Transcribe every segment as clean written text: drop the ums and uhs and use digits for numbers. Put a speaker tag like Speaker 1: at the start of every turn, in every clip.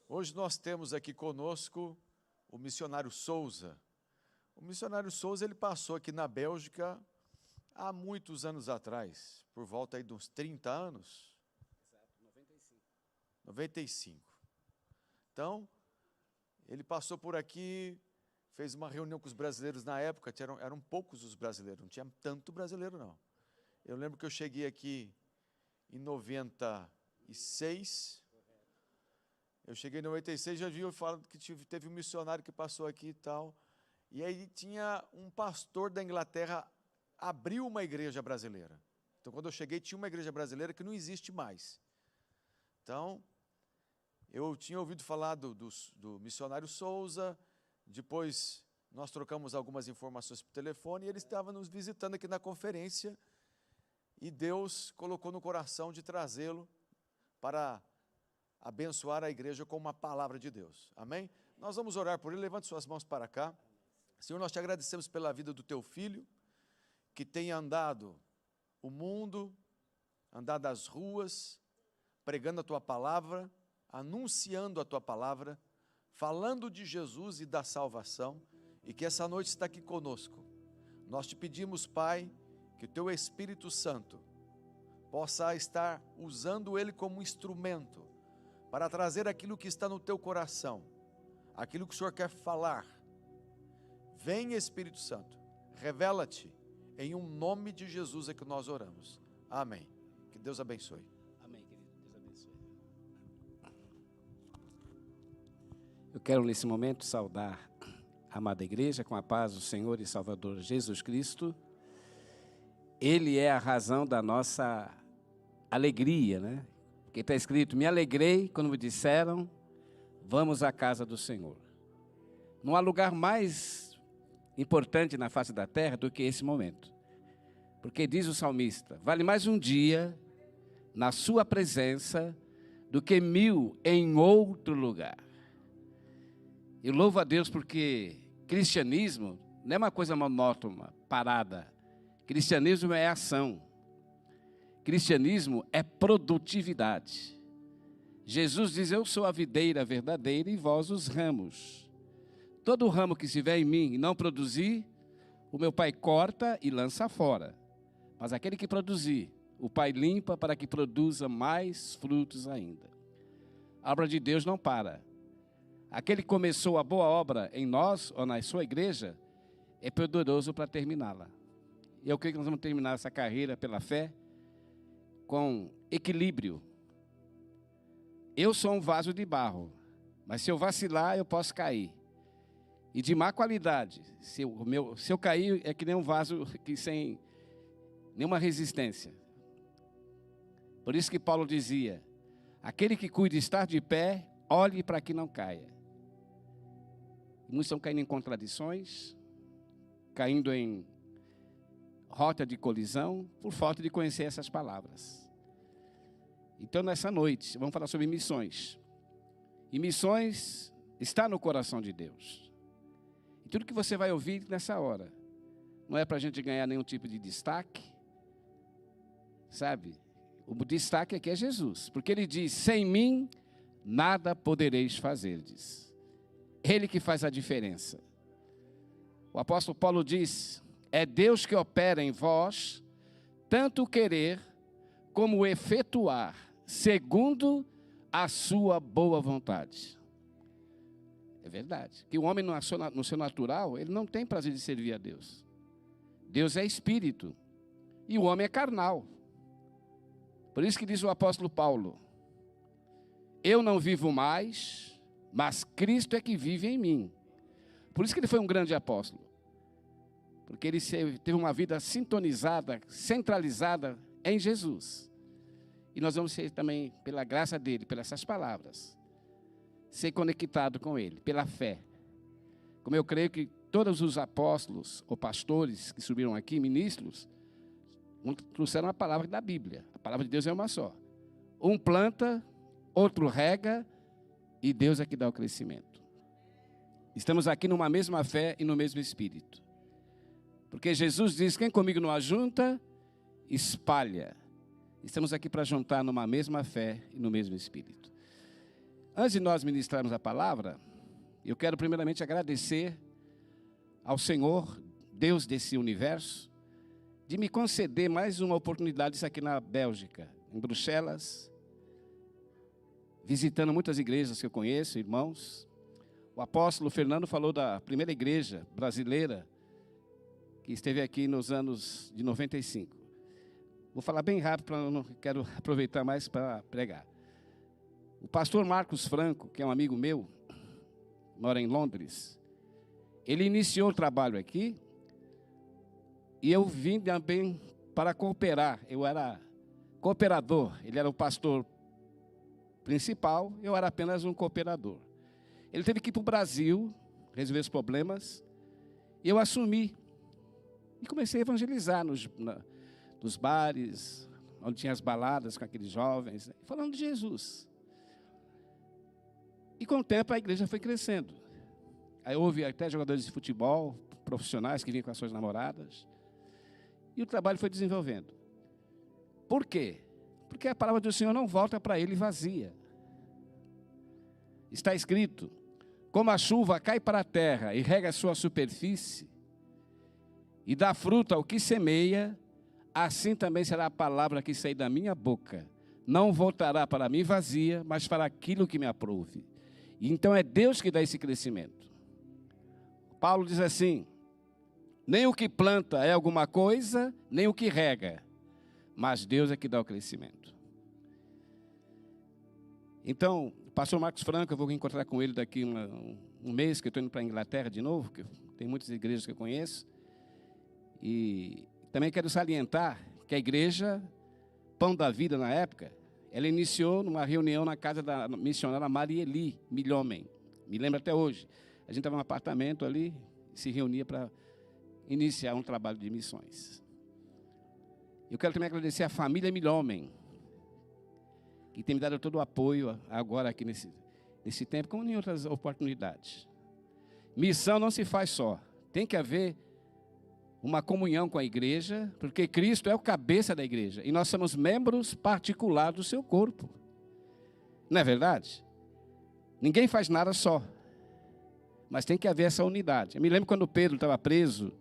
Speaker 1: Hoje nós temos aqui conosco o missionário Souza. O missionário Souza, ele passou aqui na Bélgica há muitos anos atrás, por volta aí de uns 30 anos.
Speaker 2: Exato, 95.
Speaker 1: 95. Então, ele passou por aqui, fez uma reunião com os brasileiros na época, eram poucos os brasileiros, não tinha tanto brasileiro não. Eu lembro que eu cheguei aqui em 96, eu cheguei em 96, já vi eu falando que teve um missionário que passou aqui e tal, e aí tinha um pastor da Inglaterra, abriu uma igreja brasileira. Então, quando eu cheguei, tinha uma igreja brasileira que não existe mais. Então, eu tinha ouvido falar do missionário Souza, depois nós trocamos algumas informações por telefone, e ele estava nos visitando aqui na conferência, e Deus colocou no coração de trazê-lo para abençoar a igreja com uma palavra de Deus. Amém? Nós vamos orar por ele, levante suas mãos para cá. Senhor, nós te agradecemos pela vida do teu filho, que tem andado o mundo, andado as ruas, pregando a tua palavra, anunciando a tua palavra, falando de Jesus e da salvação, e que essa noite está aqui conosco. Nós te pedimos, Pai, que o teu Espírito Santo possa estar usando ele como instrumento para trazer aquilo que está no teu coração, aquilo que o Senhor quer falar. Vem, Espírito Santo, revela-te, em um nome de Jesus é que nós oramos. Amém. Que Deus abençoe.
Speaker 2: Amém, querido. Deus abençoe. Eu quero nesse momento saudar a amada igreja com a paz do Senhor e Salvador Jesus Cristo. Ele é a razão da nossa alegria, né? Porque está escrito, me alegrei quando me disseram, vamos à casa do Senhor. Não há lugar mais importante na face da terra do que esse momento. Porque diz o salmista, vale mais um dia na sua presença do que 1000 em outro lugar. Eu louvo a Deus porque cristianismo não é uma coisa monótona, parada. Cristianismo é ação. Cristianismo é produtividade. Jesus diz, eu sou a videira verdadeira e vós os ramos. Todo ramo que estiver em mim e não produzir, o meu Pai corta e lança fora. Mas aquele que produzir, o Pai limpa para que produza mais frutos ainda. A obra de Deus não para. Aquele que começou a boa obra em nós ou na sua igreja, é poderoso para terminá-la. E eu creio que nós vamos terminar essa carreira pela fé com equilíbrio. Eu sou um vaso de barro, mas se eu vacilar, eu posso cair. E de má qualidade. Se eu cair, é que nem um vaso que sem nenhuma resistência. Por isso que Paulo dizia, aquele que cuida estar de pé, olhe para que não caia. Muitos estão caindo em contradições, caindo em rota de colisão, por falta de conhecer essas palavras. Então, nessa noite, vamos falar sobre missões. E missões está no coração de Deus. E tudo que você vai ouvir nessa hora, não é para a gente ganhar nenhum tipo de destaque, sabe? O destaque aqui é Jesus, porque ele diz, sem mim, nada podereis fazer, diz. Ele que faz a diferença. O apóstolo Paulo diz, é Deus que opera em vós, tanto o querer como o efetuar, segundo a sua boa vontade. É verdade. Que o homem no seu natural, ele não tem prazer de servir a Deus. Deus é espírito. E o homem é carnal. Por isso que diz o apóstolo Paulo, eu não vivo mais, mas Cristo é que vive em mim. Por isso que ele foi um grande apóstolo. Porque ele teve uma vida sintonizada, centralizada em Jesus. E nós vamos ser também, pela graça dele, pelas essas palavras, ser conectado com ele, pela fé. Como eu creio que todos os apóstolos ou pastores que subiram aqui, ministros, trouxeram a palavra da Bíblia. A palavra de Deus é uma só. Um planta, outro rega, e Deus é que dá o crescimento. Estamos aqui numa mesma fé e no mesmo espírito. Porque Jesus diz, quem comigo não ajunta, espalha. Estamos aqui para juntar numa mesma fé e no mesmo espírito. Antes de nós ministrarmos a palavra, eu quero primeiramente agradecer ao Senhor, Deus desse universo, de me conceder mais uma oportunidade aqui na Bélgica, em Bruxelas, visitando muitas igrejas que eu conheço, irmãos. O apóstolo Fernando falou da primeira igreja brasileira que esteve aqui nos anos de 95. Vou falar bem rápido, não quero aproveitar mais para pregar. O pastor Marcos Franco, que é um amigo meu, mora em Londres, ele iniciou o trabalho aqui e eu vim também para cooperar. Eu era cooperador, ele era o pastor principal, eu era apenas um cooperador. Ele teve que ir para o Brasil, resolver os problemas, e eu assumi. E comecei a evangelizar nos bares, onde tinha as baladas com aqueles jovens, falando de Jesus. E com o tempo a igreja foi crescendo. Aí houve até jogadores de futebol, profissionais que vinham com as suas namoradas. E o trabalho foi desenvolvendo. Por quê? Porque a palavra do Senhor não volta para ele vazia. Está escrito: como a chuva cai para a terra e rega a sua superfície, e dá fruto ao que semeia, assim também será a palavra que sair da minha boca. Não voltará para mim vazia, mas para aquilo que me aprouve. E então é Deus que dá esse crescimento. Paulo diz assim: nem o que planta é alguma coisa, nem o que rega, mas Deus é que dá o crescimento. Então, o pastor Marcos Franco, eu vou encontrar com ele daqui um mês, que eu estou indo para a Inglaterra de novo, que tem muitas igrejas que eu conheço. E também quero salientar que a igreja Pão da Vida, na época, ela iniciou numa reunião na casa da missionária Marieli Milhomem. Me lembro até hoje. A gente estava num apartamento ali, se reunia para iniciar um trabalho de missões. Eu quero também agradecer à família Milhomem, que tem me dado todo o apoio agora aqui nesse tempo, como em outras oportunidades. Missão não se faz só. Tem que haver uma comunhão com a igreja, porque Cristo é o cabeça da igreja, e nós somos membros particulares do seu corpo. Não é verdade? Ninguém faz nada só, mas tem que haver essa unidade. Eu me lembro quando Pedro estava preso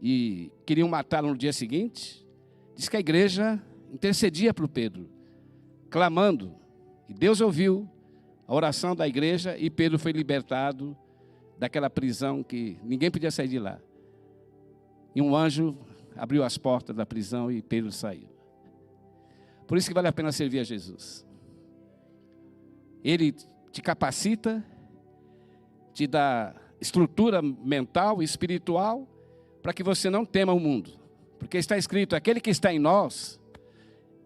Speaker 2: e queriam matá-lo no dia seguinte, diz que a igreja intercedia para o Pedro, clamando, e Deus ouviu a oração da igreja e Pedro foi libertado daquela prisão que ninguém podia sair de lá. E um anjo abriu as portas da prisão e Pedro saiu. Por isso que vale a pena servir a Jesus. Ele te capacita, te dá estrutura mental e espiritual para que você não tema o mundo. Porque está escrito: aquele que está em nós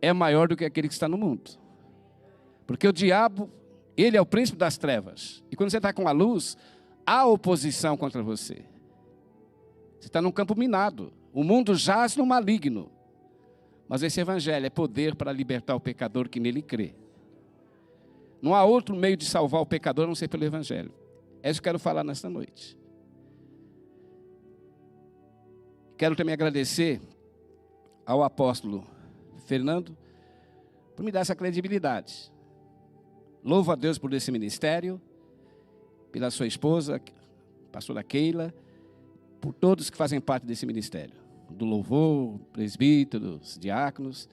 Speaker 2: é maior do que aquele que está no mundo. Porque o diabo, ele é o príncipe das trevas. E quando você está com a luz, há oposição contra você. Você está num campo minado. O mundo jaz no maligno. Mas esse evangelho é poder para libertar o pecador que nele crê. Não há outro meio de salvar o pecador a não ser pelo evangelho. É isso que eu quero falar nesta noite. Quero também agradecer ao apóstolo Fernando por me dar essa credibilidade. Louvo a Deus por esse ministério, pela sua esposa, a pastora Keila, por todos que fazem parte desse ministério, do louvor, presbíteros, diáconos,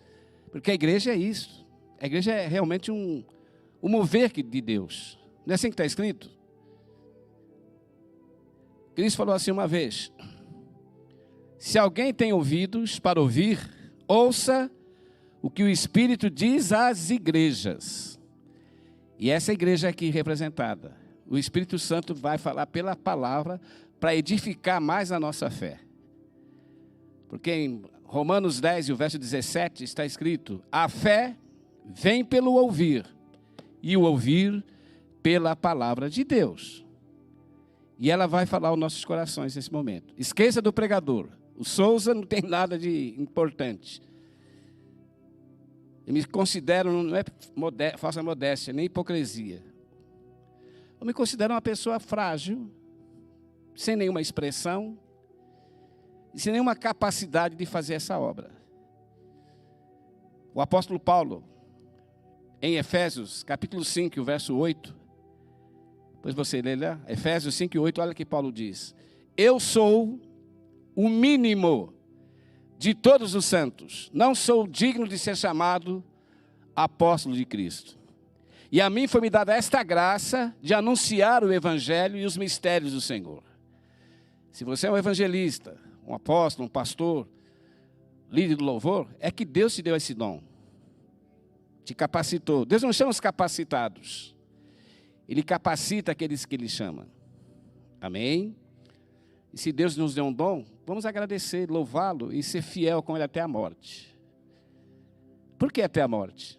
Speaker 2: porque a igreja é isso. A igreja é realmente um mover de Deus. Não é assim que está escrito? Cristo falou assim uma vez: se alguém tem ouvidos para ouvir, ouça o que o Espírito diz às igrejas. E essa igreja aqui representada, o Espírito Santo vai falar pela palavra para edificar mais a nossa fé. Porque em Romanos 10, o verso 17, está escrito: a fé vem pelo ouvir, e o ouvir pela palavra de Deus. E ela vai falar aos nossos corações nesse momento. Esqueça do pregador. O Souza não tem nada de importante. Eu me considero, não é falsa modéstia, nem hipocrisia. Eu me considero uma pessoa frágil, sem nenhuma expressão, e sem nenhuma capacidade de fazer essa obra. O apóstolo Paulo, em Efésios, capítulo 5, verso 8. Depois você lê lá, Efésios 5, 8, olha o que Paulo diz. Eu sou o mínimo de todos os santos. Não sou digno de ser chamado apóstolo de Cristo. E a mim foi-me dada esta graça de anunciar o evangelho e os mistérios do Senhor. Se você é um evangelista, um apóstolo, um pastor, líder do louvor, é que Deus te deu esse dom. Te capacitou. Deus não chama os capacitados. Ele capacita aqueles que Ele chama. Amém? E se Deus nos deu um dom, vamos agradecer, louvá-lo e ser fiel com Ele até a morte. Por que até a morte?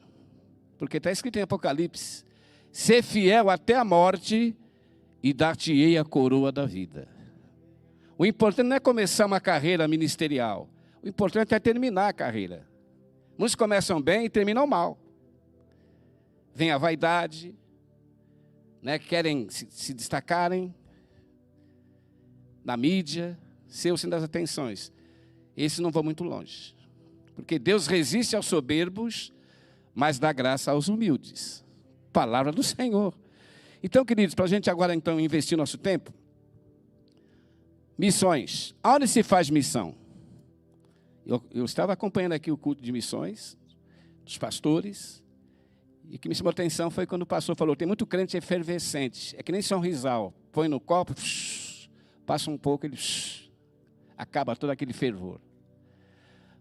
Speaker 2: Porque está escrito em Apocalipse, ser fiel até a morte e dar-te-ei a coroa da vida. O importante não é começar uma carreira ministerial. O importante é terminar a carreira. Muitos começam bem e terminam mal. Vem a vaidade, né, querem se destacarem na mídia, ser o centro das atenções. Esses não vão muito longe. Porque Deus resiste aos soberbos, mas dá graça aos humildes. Palavra do Senhor. Então, queridos, para a gente agora então investir nosso tempo, missões. Aonde se faz missão? Eu estava acompanhando aqui o culto de missões, dos pastores, e o que me chamou a atenção foi quando o pastor falou, tem muito crente efervescente, é que nem São Rizal, põe no copo, passa um pouco, ele acaba todo aquele fervor.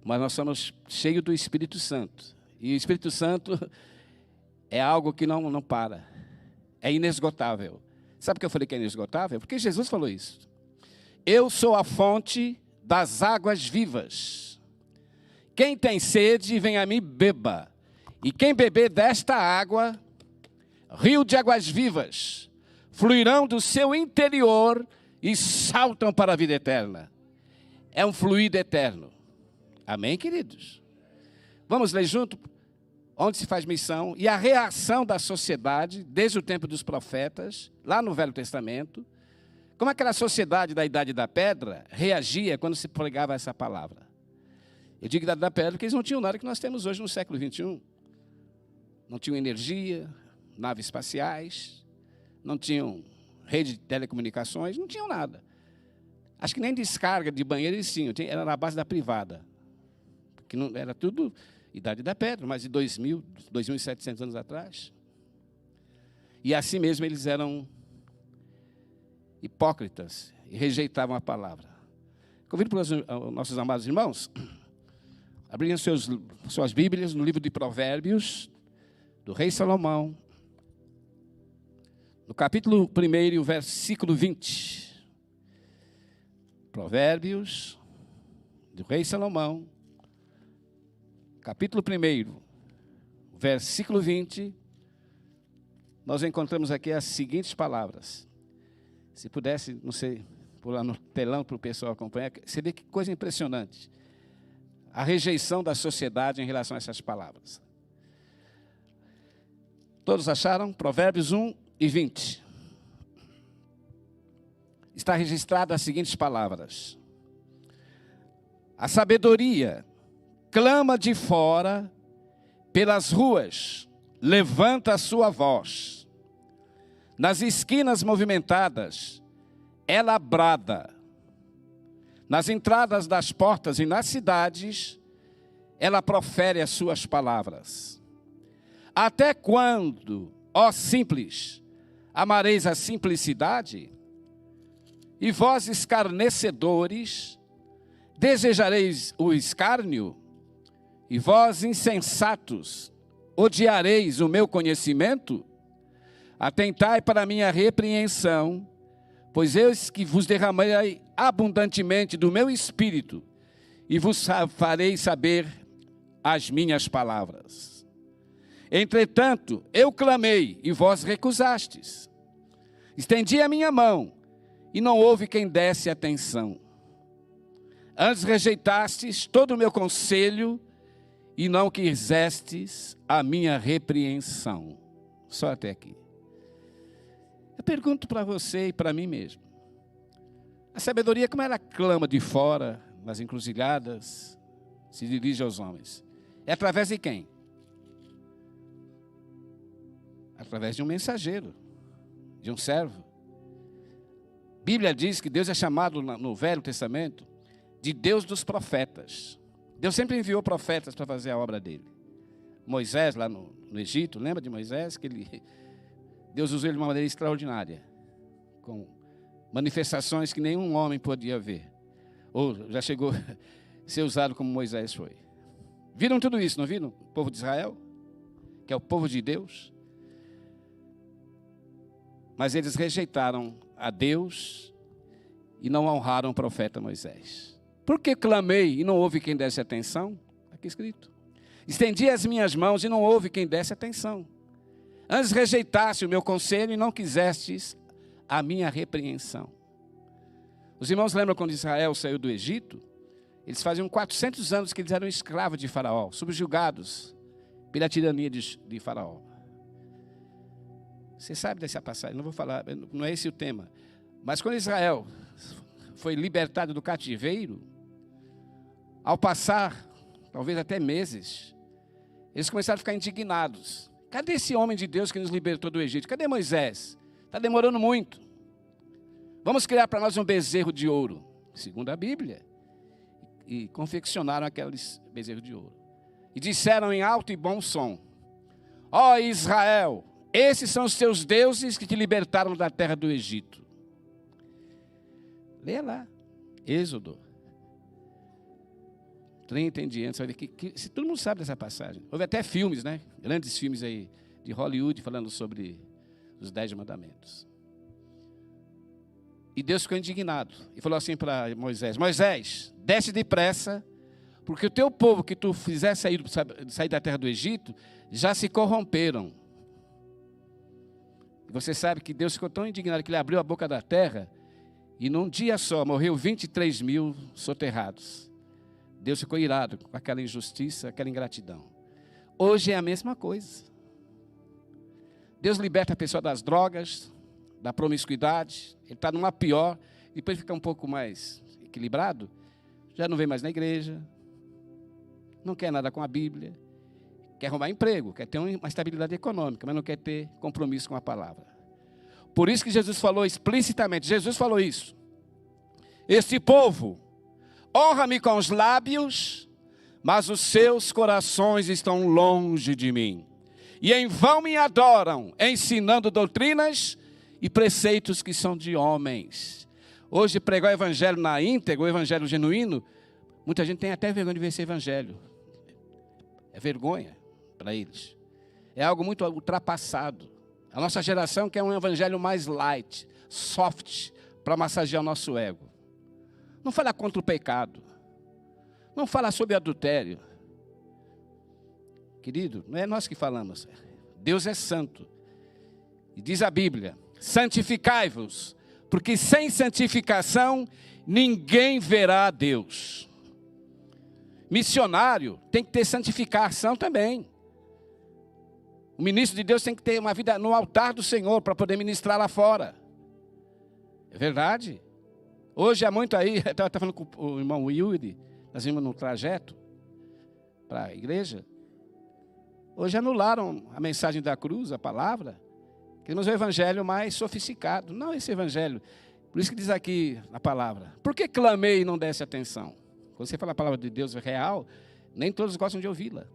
Speaker 2: Mas nós somos cheios do Espírito Santo. E o Espírito Santo é algo que não para. É inesgotável. Sabe por que eu falei que é inesgotável? Porque Jesus falou isso. Eu sou a fonte das águas vivas. Quem tem sede, vem a mim, beba. E quem beber desta água, rio de águas vivas, fluirão do seu interior e saltam para a vida eterna. É um fluido eterno. Amém, queridos? Vamos ler junto? Onde se faz missão e a reação da sociedade, desde o tempo dos profetas, lá no Velho Testamento, como aquela sociedade da Idade da Pedra reagia quando se pregava essa palavra. Eu digo Idade da Pedra porque eles não tinham nada que nós temos hoje no século XXI. Não tinham energia, naves espaciais, não tinham rede de telecomunicações, não tinham nada. Acho que nem descarga de banheiro eles tinham, era na base da privada. Porque não, era tudo Idade da Pedra, mais de 2.700 anos atrás. E assim mesmo eles eram hipócritas e rejeitavam a palavra. Convido para os nossos amados irmãos abrirem suas Bíblias no livro de Provérbios, do rei Salomão, no capítulo 1, versículo 20. Provérbios, do rei Salomão, capítulo 1, versículo 20, nós encontramos aqui as seguintes palavras. Se pudesse, não sei, pular no telão para o pessoal acompanhar, você vê que coisa impressionante. A rejeição da sociedade em relação a essas palavras. Todos acharam? Provérbios 1 e 20. Está registrada as seguintes palavras. A sabedoria clama de fora pelas ruas, levanta a sua voz. Nas esquinas movimentadas, ela brada. Nas entradas das portas e nas cidades, ela profere as suas palavras. Até quando, ó simples, amareis a simplicidade? E vós, escarnecedores, desejareis o escárnio? E vós, insensatos, odiareis o meu conhecimento? Atentai para a minha repreensão, pois eu que vos derramarei abundantemente do meu espírito, e vos farei saber as minhas palavras. Entretanto, eu clamei, e vós recusastes. Estendi a minha mão, e não houve quem desse atenção. Antes rejeitastes todo o meu conselho, e não quisestes a minha repreensão. Só até aqui. Eu pergunto para você e para mim mesmo. A sabedoria, como ela clama de fora, nas encruzilhadas, se dirige aos homens? É através de quem? através de um mensageiro, de um servo. A Bíblia diz que Deus é chamado no Velho Testamento de Deus dos profetas. Deus sempre enviou profetas para fazer a obra dele. Moisés, lá no Egito, lembra de Moisés? Deus usou ele de uma maneira extraordinária, com manifestações que nenhum homem podia ver. Ou já chegou a ser usado como Moisés foi. Viram tudo isso, não viram? O povo de Israel, que é o povo de Deus. Mas eles rejeitaram a Deus e não honraram o profeta Moisés. Por que clamei e não houve quem desse atenção? Aqui escrito. Estendi as minhas mãos e não houve quem desse atenção. Antes rejeitaste o meu conselho e não quisestes a minha repreensão. Os irmãos lembram quando Israel saiu do Egito? Eles faziam 400 anos que eles eram escravos de Faraó, subjugados pela tirania de Faraó. Você sabe dessa passagem, não vou falar, não é esse o tema. Mas quando Israel foi libertado do cativeiro, ao passar, talvez até meses, eles começaram a ficar indignados. Cadê esse homem de Deus que nos libertou do Egito? Cadê Moisés? Está demorando muito. Vamos criar para nós um bezerro de ouro, segundo a Bíblia. E confeccionaram aqueles bezerros de ouro. E disseram em alto e bom som: ó Israel, esses são os teus deuses que te libertaram da terra do Egito. Leia lá, Êxodo 30 em diante, você vai ver que todo mundo sabe dessa passagem. Houve até filmes, né? Grandes filmes aí de Hollywood falando sobre os 10 mandamentos. E Deus ficou indignado e falou assim para Moisés: Moisés, desce depressa, porque o teu povo que tu fizer sair da terra do Egito, já se corromperam. E você sabe que Deus ficou tão indignado que ele abriu a boca da terra e num dia só morreu 23 mil soterrados. Deus ficou irado com aquela injustiça, aquela ingratidão. Hoje é a mesma coisa. Deus liberta a pessoa das drogas, da promiscuidade. Ele está numa pior, depois fica um pouco mais equilibrado, já não vem mais na igreja, não quer nada com a Bíblia, quer arrumar emprego, quer ter uma estabilidade econômica, mas não quer ter compromisso com a palavra. Por isso que Jesus falou explicitamente, Jesus falou isso: este povo honra-me com os lábios, mas os seus corações estão longe de mim. E em vão me adoram, ensinando doutrinas e preceitos que são de homens. Hoje, pregar o evangelho na íntegra, o evangelho genuíno, muita gente tem até vergonha de ver esse evangelho. É vergonha para eles. É algo muito ultrapassado. A nossa geração quer um evangelho mais light, soft, para massagear o nosso ego. Não fala contra o pecado. Não fala sobre adultério. Querido, não é nós que falamos. Deus é santo. E diz a Bíblia: santificai-vos, porque sem santificação ninguém verá a Deus. Missionário tem que ter santificação também. O ministro de Deus tem que ter uma vida no altar do Senhor para poder ministrar lá fora. É verdade? Hoje há muito aí, eu estava falando com o irmão Yuri, nós vimos no trajeto para a igreja. Hoje anularam a mensagem da cruz, a palavra. Queremos um evangelho mais sofisticado. Não esse evangelho. Por isso que diz aqui na palavra: por que clamei e não desse atenção? Quando você fala a palavra de Deus real, nem todos gostam de ouvi-la.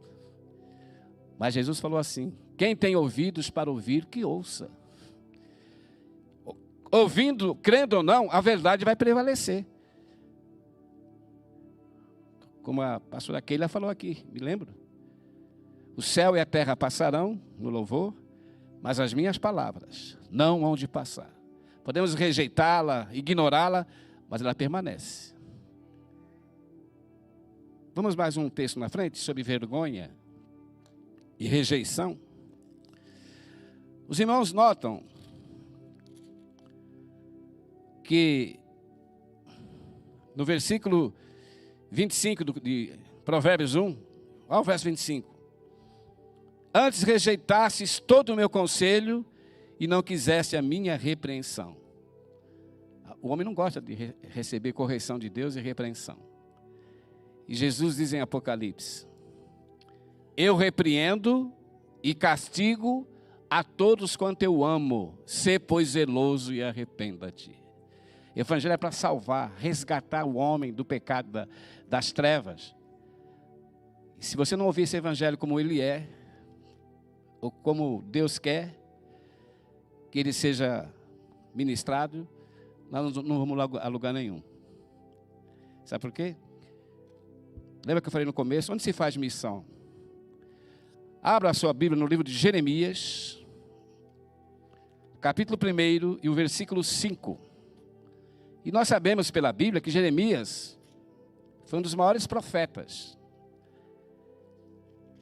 Speaker 2: Mas Jesus falou assim: quem tem ouvidos para ouvir, que ouça. Ouvindo, crendo ou não, a verdade vai prevalecer. Como a pastora Keila falou aqui, me lembro. O céu e a terra passarão no louvor, mas as minhas palavras não hão de passar. Podemos rejeitá-la, ignorá-la, mas ela permanece. Vamos mais um texto na frente sobre vergonha e rejeição. Os irmãos notam que no versículo 25 de Provérbios 1, olha o verso 25. Antes rejeitastes todo o meu conselho e não quiseste a minha repreensão. O homem não gosta de receber correção de Deus e repreensão. E Jesus diz em Apocalipse: eu repreendo e castigo a todos quanto eu amo, sê pois zeloso e arrependa-te. O evangelho é para salvar, resgatar o homem do pecado das trevas. E se você não ouvir esse evangelho como ele é, ou como Deus quer que ele seja ministrado, nós não vamos a lugar nenhum. Sabe por quê? Lembra que eu falei no começo? Onde se faz missão? Abra a sua Bíblia no livro de Jeremias, capítulo 1 e o versículo 5. E nós sabemos pela Bíblia que Jeremias foi um dos maiores profetas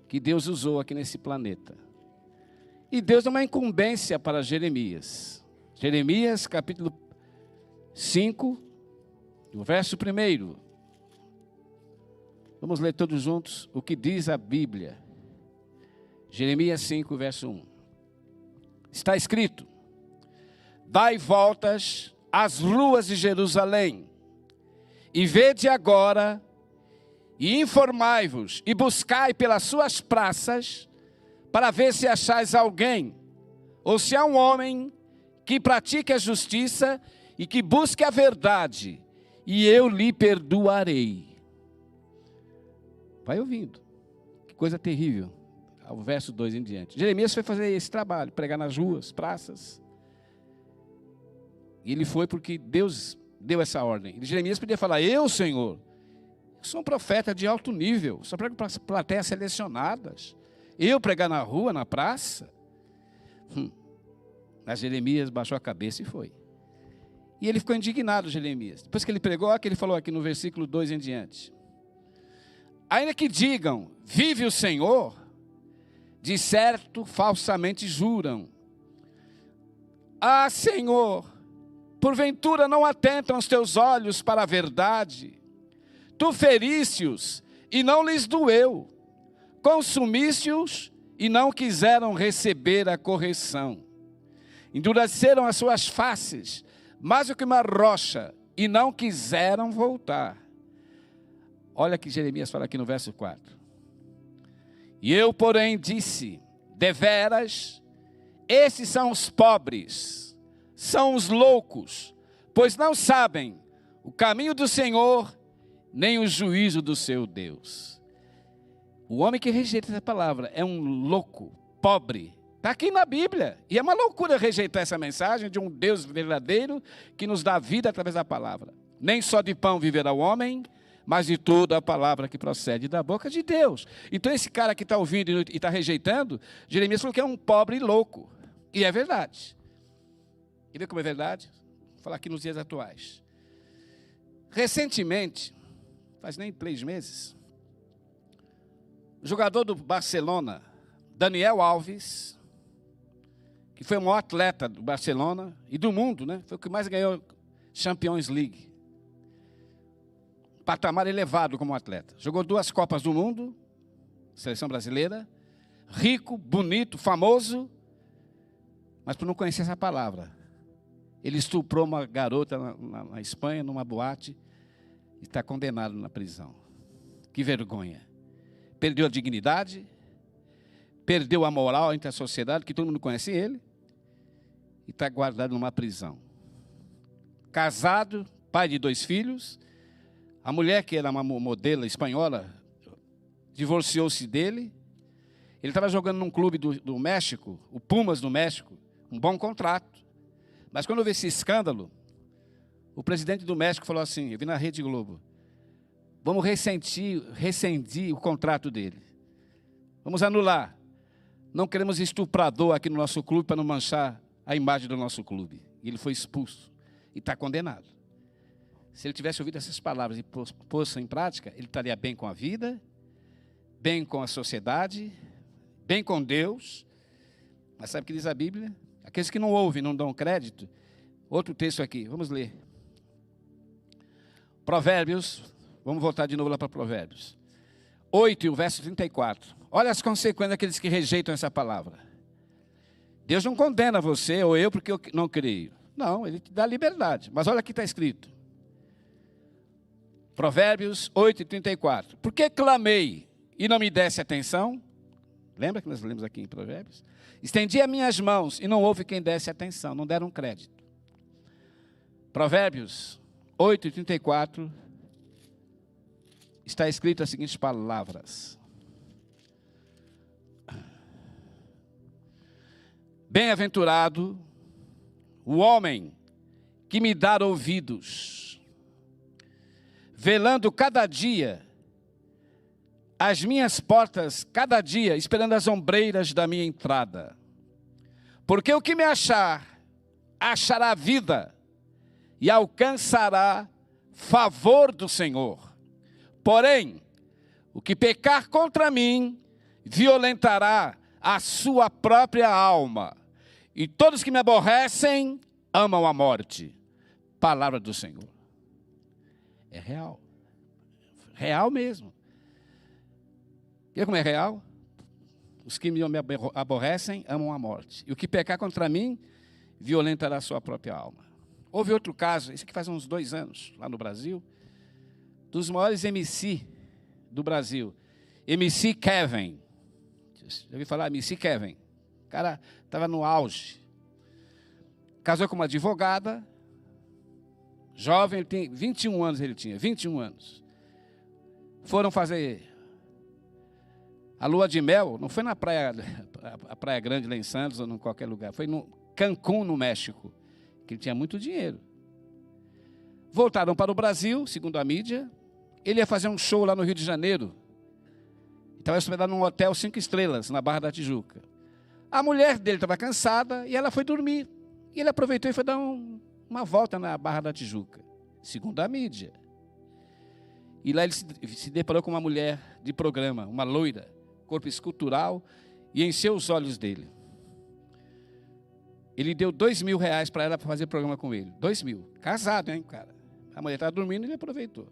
Speaker 2: que Deus usou aqui nesse planeta. E Deus deu uma incumbência para Jeremias. Jeremias, capítulo 5, o verso 1. Vamos ler todos juntos o que diz a Bíblia. Jeremias 5, verso 1. Está escrito: dai voltas às ruas de Jerusalém, e vede agora, e informai-vos, e buscai pelas suas praças, para ver se achais alguém, ou se há um homem que pratique a justiça e que busque a verdade, e eu lhe perdoarei. Vai ouvindo, que coisa terrível. O verso 2 em diante. Jeremias foi fazer esse trabalho, pregar nas ruas, praças. E ele foi porque Deus deu essa ordem. E Jeremias podia falar: eu, Senhor, sou um profeta de alto nível, só prego para plateias selecionadas. Eu pregar na rua, na praça? Mas Jeremias baixou a cabeça e foi. E ele ficou indignado, Jeremias. Depois que ele pregou, olha o que ele falou aqui no versículo 2 em diante. Ainda que digam, vive o Senhor, de certo falsamente juram. Ah, Senhor, porventura não atentam os teus olhos para a verdade? Tu feriste-os e não lhes doeu. Consumiste-os e não quiseram receber a correção. Endureceram as suas faces, mais do que uma rocha, e não quiseram voltar. Olha que Jeremias fala aqui no verso 4. E eu, porém, disse: deveras, esses são os pobres, são os loucos, pois não sabem o caminho do Senhor, nem o juízo do seu Deus. O homem que rejeita essa palavra é um louco, pobre. Está aqui na Bíblia. E é uma loucura rejeitar essa mensagem de um Deus verdadeiro que nos dá vida através da palavra. Nem só de pão viverá o homem, mas de toda a palavra que procede da boca de Deus. Então esse cara que está ouvindo e está rejeitando, Jeremias falou que é um pobre louco. E é verdade. Quer ver como é verdade? Vou falar aqui nos dias atuais. Recentemente, faz nem 3 meses, o jogador do Barcelona, Daniel Alves, que foi o maior atleta do Barcelona e do mundo, né? Foi o que mais ganhou Champions League. Patamar elevado como atleta. Jogou 2 Copas do Mundo, seleção brasileira, rico, bonito, famoso, mas por não conhecer essa palavra. Ele estuprou uma garota na Espanha, numa boate, e está condenado na prisão. Que vergonha. Perdeu a dignidade, perdeu a moral entre a sociedade, que todo mundo conhece ele, e está guardado numa prisão. Casado, pai de 2 filhos, a mulher, que era uma modelo espanhola, divorciou-se dele. Ele estava jogando num clube do México, o Pumas do México, um bom contrato. Mas quando houve esse escândalo, o presidente do México falou assim, eu vi na Rede Globo, vamos rescindir o contrato dele. Vamos anular. Não queremos estuprador aqui no nosso clube para não manchar a imagem do nosso clube. E ele foi expulso e está condenado. Se ele tivesse ouvido essas palavras e posto em prática, ele estaria bem com a vida, bem com a sociedade, bem com Deus. Mas sabe o que diz a Bíblia? Aqueles que não ouvem, não dão crédito. Outro texto aqui, vamos ler. Provérbios, vamos voltar de novo lá para Provérbios. 8 e o verso 34. Olha as consequências daqueles que rejeitam essa palavra. Deus não condena você ou eu porque eu não creio. Não, Ele te dá liberdade. Mas olha o que está escrito. Provérbios 8 e 34. Por que clamei e não me desse atenção? Lembra que nós lemos aqui em Provérbios? Estendi as minhas mãos e não houve quem desse atenção, não deram crédito. Provérbios 8:34 está escrito as seguintes palavras: bem-aventurado o homem que me dá ouvidos, velando cada dia as minhas portas, cada dia, esperando as ombreiras da minha entrada. Porque o que me achar, achará vida e alcançará favor do Senhor. Porém, o que pecar contra mim, violentará a sua própria alma. E todos que me aborrecem, amam a morte. Palavra do Senhor. É real. Real mesmo. E como é real? Os que me aborrecem, amam a morte. E o que pecar contra mim, violentará a sua própria alma. Houve outro caso, isso aqui faz uns 2 anos, lá no Brasil, dos maiores MC do Brasil. MC Kevin. Já ouviu falar? MC Kevin. O cara estava no auge. Casou com uma advogada, jovem, ele tem 21 anos, 21 anos. Foram fazer a lua de mel, não foi na praia, a Praia Grande lá em Santos ou em qualquer lugar, foi no Cancún, no México, que ele tinha muito dinheiro. Voltaram para o Brasil, segundo a mídia, ele ia fazer um show lá no Rio de Janeiro, estava hospedado num hotel 5 estrelas, na Barra da Tijuca. A mulher dele estava cansada e ela foi dormir, e ele aproveitou e foi dar uma volta na Barra da Tijuca, segundo a mídia. E lá ele se deparou com uma mulher de programa, uma loira, corpo escultural, e encheu os olhos dele. Ele deu R$2.000 para ela para fazer programa com ele. 2.000. Casado, hein, cara? A mulher estava dormindo e ele aproveitou.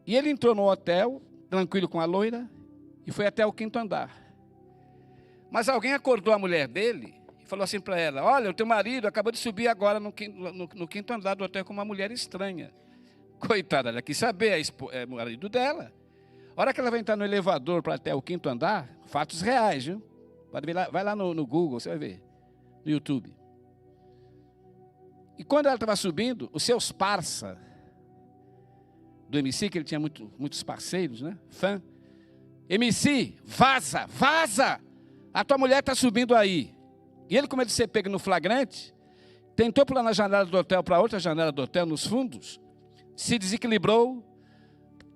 Speaker 2: E ele entrou no hotel, tranquilo com a loira, e foi até o 5º andar. Mas alguém acordou a mulher dele e falou assim para ela: olha, o teu marido acabou de subir agora no 5º andar do hotel com uma mulher estranha. Coitada, ela quis saber, é o marido dela. A hora que ela vai entrar no elevador para até o 5º andar, fatos reais, viu? Pode ver lá, vai lá no Google, você vai ver, no YouTube. E quando ela estava subindo, os seus parça do MC, que ele tinha muitos parceiros, né? Fã. MC, vaza, vaza! A tua mulher está subindo aí. E ele, com medo de ser pego no flagrante, tentou pular na janela do hotel para outra janela do hotel, nos fundos, se desequilibrou,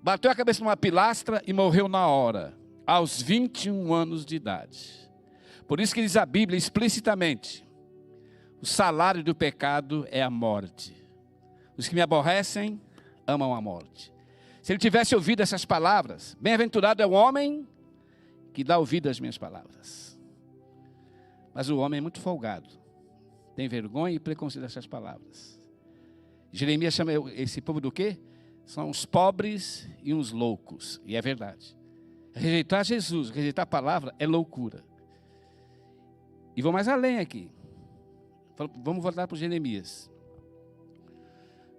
Speaker 2: bateu a cabeça numa pilastra e morreu na hora, aos 21 anos de idade. Por isso que diz a Bíblia explicitamente: o salário do pecado é a morte. Os que me aborrecem, amam a morte. Se ele tivesse ouvido essas palavras, bem-aventurado é o homem que dá ouvido às minhas palavras. Mas o homem é muito folgado, tem vergonha e preconceito dessas palavras. Jeremias chama esse povo do quê? São uns pobres e uns loucos. E é verdade. Rejeitar Jesus, rejeitar a palavra é loucura. E vou mais além aqui. Vamos voltar para o Jeremias.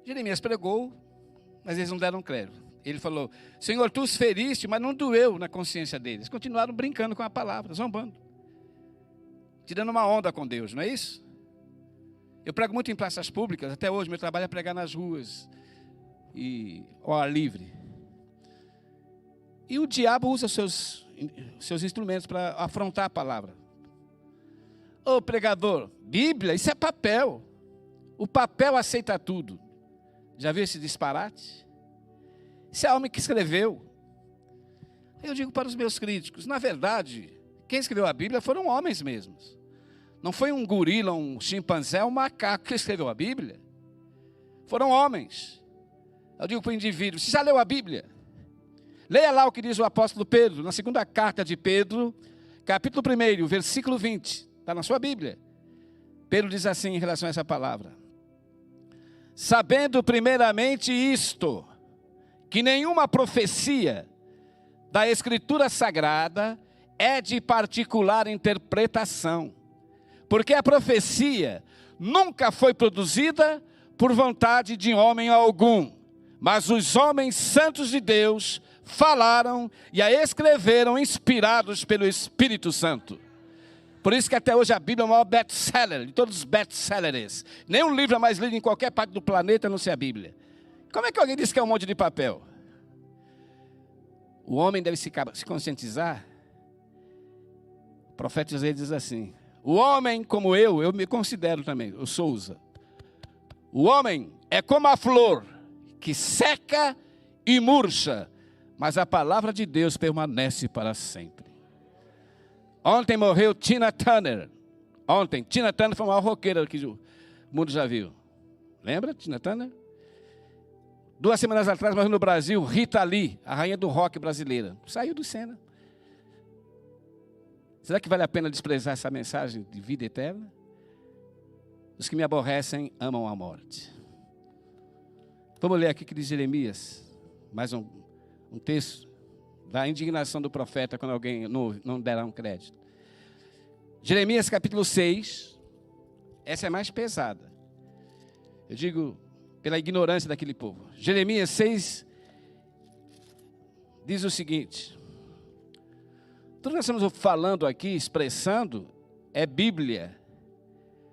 Speaker 2: Jeremias pregou, mas eles não deram crédito. Ele falou: Senhor, tu os feriste, mas não doeu na consciência deles. Continuaram brincando com a palavra, zombando. Tirando uma onda com Deus, não é isso? Eu prego muito em praças públicas, até hoje meu trabalho é pregar nas ruas e ao ar livre. E o diabo usa seus instrumentos para afrontar a palavra. Ô pregador, Bíblia, isso é papel. O papel aceita tudo. Já viu esse disparate? Isso é homem que escreveu. Eu digo para os meus críticos, na verdade, quem escreveu a Bíblia foram homens mesmos. Não foi um gorila, um chimpanzé, um macaco que escreveu a Bíblia. Foram homens. Eu digo para o indivíduo: você já leu a Bíblia? Leia lá o que diz o apóstolo Pedro, na 2ª carta de Pedro, capítulo 1, versículo 20. Está na sua Bíblia. Pedro diz assim em relação a essa palavra: sabendo primeiramente isto, que nenhuma profecia da Escritura Sagrada é de particular interpretação, porque a profecia nunca foi produzida por vontade de homem algum, Mas os homens santos de Deus falaram e a escreveram inspirados pelo Espírito Santo. Por isso que até hoje a Bíblia é o maior best-seller de todos os best-sellers. Nenhum livro é mais lido em qualquer parte do planeta a não ser a Bíblia. Como é que alguém diz que é um monte de papel? O homem deve se conscientizar. O profeta Isaías diz assim: o homem como eu me considero também, eu Souza. O homem é como a flor que seca e murcha, mas a palavra de Deus permanece para sempre. Ontem morreu Tina Turner. Tina Turner foi a maior roqueira que o mundo já viu. Lembra, Tina Turner? 2 semanas atrás morreu no Brasil Rita Lee, a rainha do rock brasileira. Saiu do cena. Será que vale a pena desprezar essa mensagem de vida eterna? Os que me aborrecem amam a morte. Vamos ler aqui o que diz Jeremias. Mais um texto da indignação do profeta quando alguém não derá um crédito. Jeremias capítulo 6. Essa é mais pesada. Eu digo pela ignorância daquele povo. Jeremias 6 diz o seguinte: tudo que nós estamos falando aqui, expressando, é Bíblia.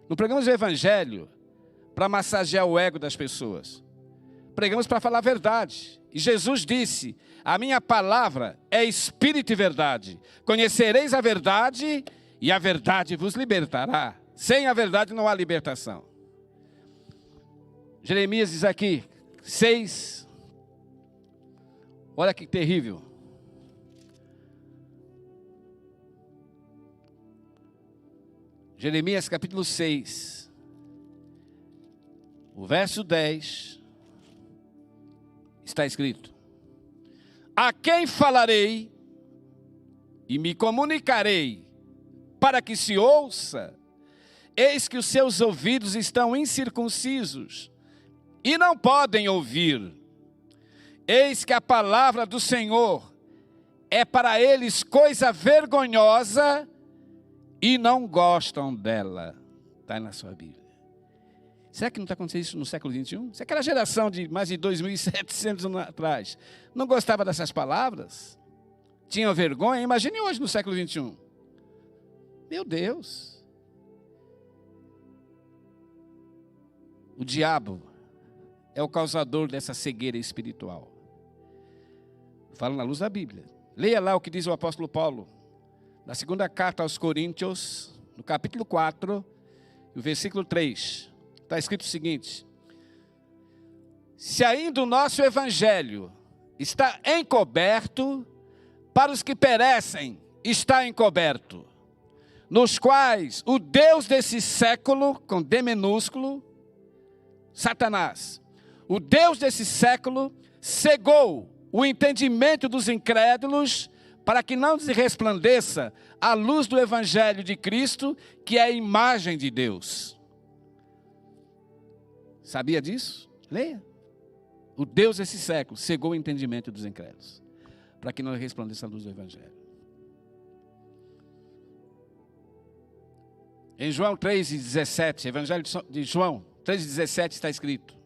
Speaker 2: Não pregamos o Evangelho para massagear o ego das pessoas. Pregamos para falar a verdade. E Jesus disse: a minha palavra é espírito e verdade. Conhecereis a verdade e a verdade vos libertará. Sem a verdade não há libertação. Jeremias diz aqui, 6. Olha que terrível. Jeremias capítulo 6, o verso 10, está escrito: a quem falarei e me comunicarei para que se ouça? Eis que os seus ouvidos estão incircuncisos e não podem ouvir. Eis que a palavra do Senhor é para eles coisa vergonhosa e não gostam dela. Está na sua Bíblia. Será que não está acontecendo isso no século XXI? Se aquela geração de mais de 2.700 anos atrás não gostava dessas palavras, tinha vergonha, imagine hoje no século XXI. Meu Deus. O diabo é o causador dessa cegueira espiritual. Fala na luz da Bíblia. Leia lá o que diz o apóstolo Paulo, na segunda carta aos Coríntios, no capítulo 4, o versículo 3. Está escrito o seguinte: se ainda o nosso evangelho está encoberto, para os que perecem está encoberto, nos quais o Deus desse século, com D minúsculo, Satanás, o Deus desse século cegou o entendimento dos incrédulos, para que não se resplandeça a luz do Evangelho de Cristo, que é a imagem de Deus. Sabia disso? Leia. O Deus desse século cegou o entendimento dos incrédulos, para que não resplandeça a luz do Evangelho. Em João 3,17, Evangelho de João 3,17 está escrito: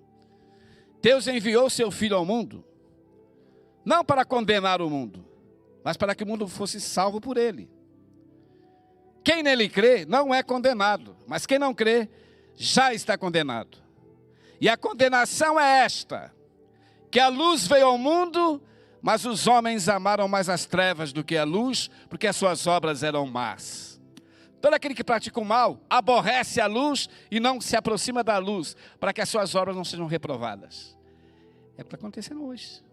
Speaker 2: Deus enviou seu Filho ao mundo, não para condenar o mundo, mas para que o mundo fosse salvo por ele. Quem nele crê não é condenado, mas quem não crê já está condenado. E a condenação é esta: que a luz veio ao mundo, mas os homens amaram mais as trevas do que a luz, porque as suas obras eram más. Todo aquele que pratica o mal aborrece a luz e não se aproxima da luz, para que as suas obras não sejam reprovadas. É o que está acontecendo hoje.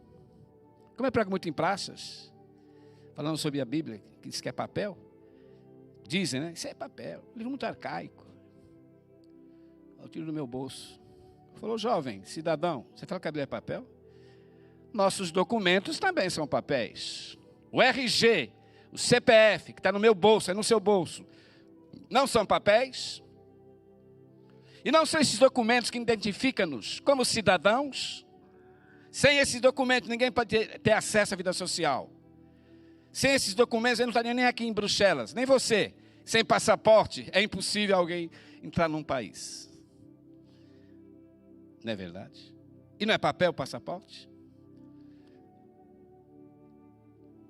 Speaker 2: Como eu prego muito em praças, falando sobre a Bíblia, que diz que é papel, dizem, né? Isso é papel, livro muito arcaico. Eu tiro do meu bolso. Falou: jovem, cidadão, você fala que a Bíblia é papel? Nossos documentos também são papéis. O RG, o CPF, que está no meu bolso, é no seu bolso, não são papéis? E não são esses documentos que identificam-nos como cidadãos? Sem esses documentos, ninguém pode ter acesso à vida social. Sem esses documentos, eu não estaria nem aqui em Bruxelas, nem você. Sem passaporte, é impossível alguém entrar num país. Não é verdade? E não é papel passaporte?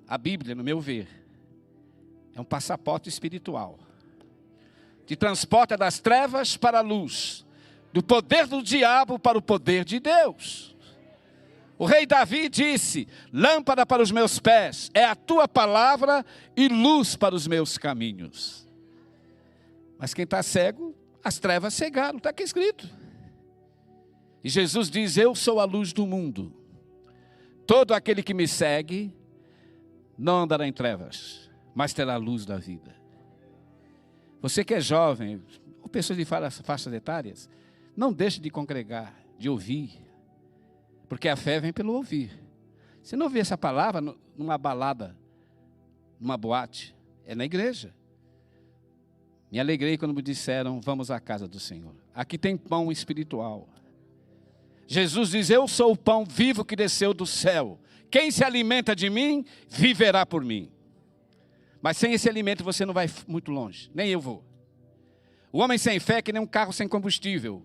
Speaker 2: A Bíblia, no meu ver, é um passaporte espiritual. Te transporta das trevas para a luz, do poder do diabo para o poder de Deus. O rei Davi disse: lâmpada para os meus pés é a tua palavra e luz para os meus caminhos. Mas quem está cego, as trevas cegaram, está aqui escrito. E Jesus diz: eu sou a luz do mundo. Todo aquele que me segue não andará em trevas, mas terá a luz da vida. Você que é jovem, ou pessoas de faixas etárias, não deixe de congregar, de ouvir, porque a fé vem pelo ouvir. Você não ouve essa palavra numa balada, numa boate, é na igreja. Me alegrei quando me disseram: vamos à casa do Senhor. Aqui tem pão espiritual. Jesus diz: eu sou o pão vivo que desceu do céu. Quem se alimenta de mim, viverá por mim. Mas sem esse alimento você não vai muito longe, nem eu vou. O homem sem fé é que nem um carro sem combustível.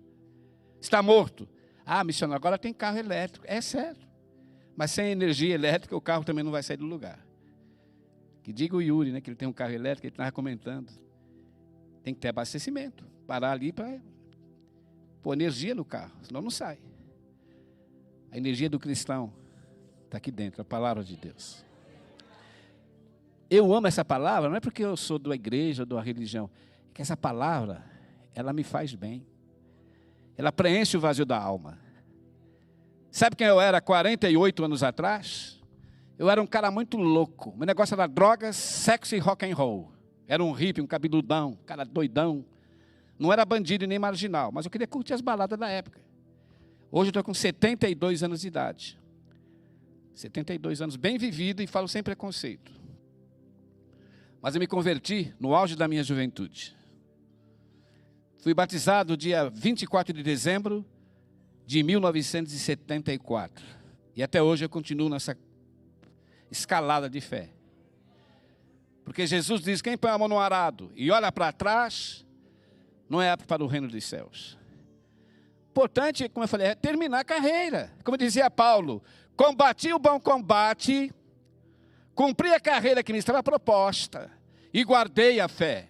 Speaker 2: Está morto. Ah, missionário, agora tem carro elétrico. É certo. Mas sem energia elétrica, o carro também não vai sair do lugar. Que diga o Yuri, né, que ele tem um carro elétrico, ele estava comentando. Tem que ter abastecimento. Parar ali para pôr energia no carro, senão não sai. A energia do cristão está aqui dentro, a palavra de Deus. Eu amo essa palavra, não é porque eu sou da igreja ou da religião, é que essa palavra, ela me faz bem. Ela preenche o vazio da alma. Sabe quem eu era 48 anos atrás? Eu era um cara muito louco. Meu negócio era drogas, sexo e rock and roll. Era um hippie, um cabeludão, um cara doidão. Não era bandido e nem marginal, mas eu queria curtir as baladas da época. Hoje eu estou com 72 anos de idade. 72 anos, bem vivido e falo sem preconceito. Mas eu me converti no auge da minha juventude. Fui batizado dia 24 de dezembro de 1974. E até hoje eu continuo nessa escalada de fé. Porque Jesus diz: quem põe a mão no arado e olha para trás, não é apto para o reino dos céus. Importante, como eu falei, é terminar a carreira. Como dizia Paulo: combati o bom combate, cumpri a carreira que me estava proposta e guardei a fé.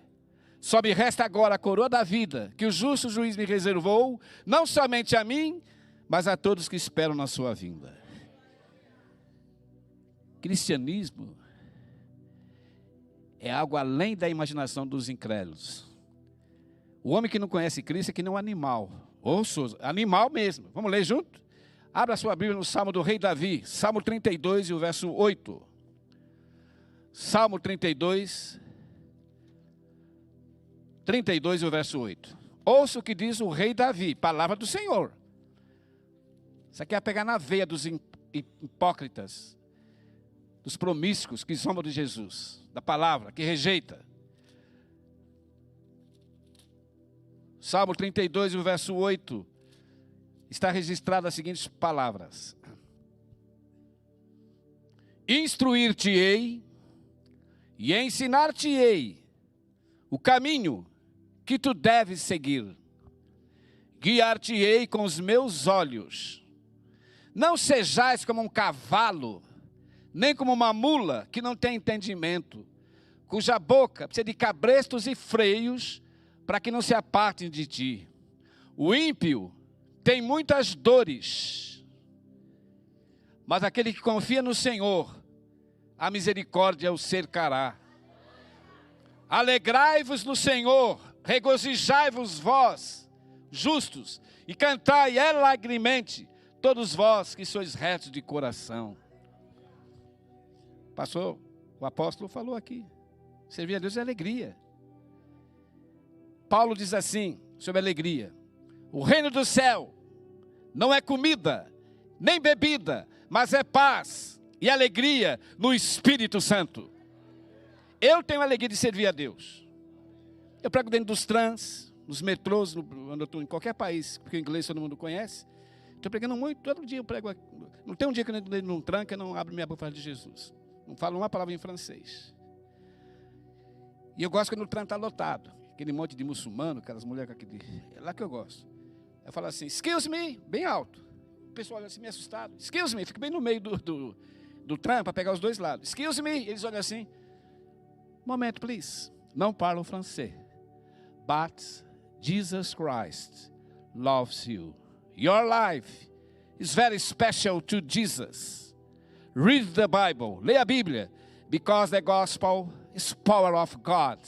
Speaker 2: Só me resta agora a coroa da vida, que o justo juiz me reservou, não somente a mim, mas a todos que esperam na sua vinda. Cristianismo é algo além da imaginação dos incrédulos. O homem que não conhece Cristo é que nem um animal. Ouça, animal mesmo. Vamos ler junto? Abra a sua Bíblia no Salmo do rei Davi, Salmo 32 e o verso 8. Salmo 32 e o verso 8. Ouça o que diz o rei Davi, palavra do Senhor. Isso aqui é pegar na veia dos hipócritas, dos promíscuos que zombam de Jesus, da palavra, que rejeita. Salmo 32 e o verso 8. Está registrado as seguintes palavras: instruir-te-ei e ensinar-te-ei o caminho que tu deves seguir. Guiar-te-ei com os meus olhos. Não sejais como um cavalo, nem como uma mula que não tem entendimento, cuja boca precisa de cabrestos e freios para que não se apartem de ti. O ímpio tem muitas dores, mas aquele que confia no Senhor, a misericórdia o cercará. Alegrai-vos no Senhor, regozijai-vos vós, justos, e cantai alegremente, todos vós que sois retos de coração. Passou, o apóstolo falou aqui, servir a Deus é alegria. Paulo diz assim, sobre alegria: o reino do céu não é comida, nem bebida, mas é paz e alegria no Espírito Santo. Eu tenho a alegria de servir a Deus. Eu prego dentro dos trans, nos metrôs, quando eu estou em qualquer país, porque o inglês todo mundo conhece. Estou pregando muito, todo dia eu prego. Não tem um dia que eu não entro num tranco e não abro minha boca para falar de Jesus. Não falo uma palavra em francês. E eu gosto quando o trem está lotado. Aquele monte de muçulmano, aquelas mulheres com aquele... É lá que eu gosto. Eu falo assim, excuse me, bem alto. pessoal olha assim, meio assustado. Excuse me, fica bem no meio do trem para pegar os dois lados. Excuse me, eles olham assim. Momento, please. Não falam francês. But Jesus Christ loves you. Your life is very special to Jesus. Read the Bible. Leia a Bíblia. Because the gospel is power of God.